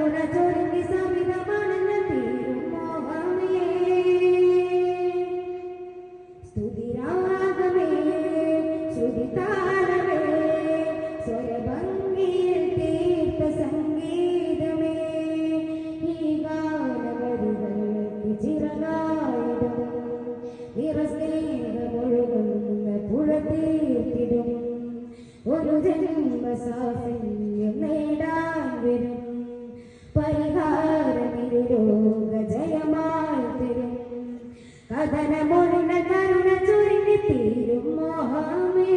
കരുണ ചൊരിഞ്ഞി സവിധമാണെന്ന് തീരും മോഹമേ സ്തുതിരാഗമേ ശ്രുതിതാരമേ സ്വരഭംഗിയിൽ തീർത്ത സംഗീതമേ ഈ ഗാനവരികൾക്ക് ചിറകായിടും നിറസ്നേഹമൊഴുകുന്ന പുഴ തീർത്തിടും ഒരു ജന്മസാഫല്യം നേടാൻ വരും പരിഹാരമിരുലോക ജയമായി തരും കഥനമൊഴിഞ്ഞ കരുണ ചൊരിഞ്ഞി തീരും മോഹമേ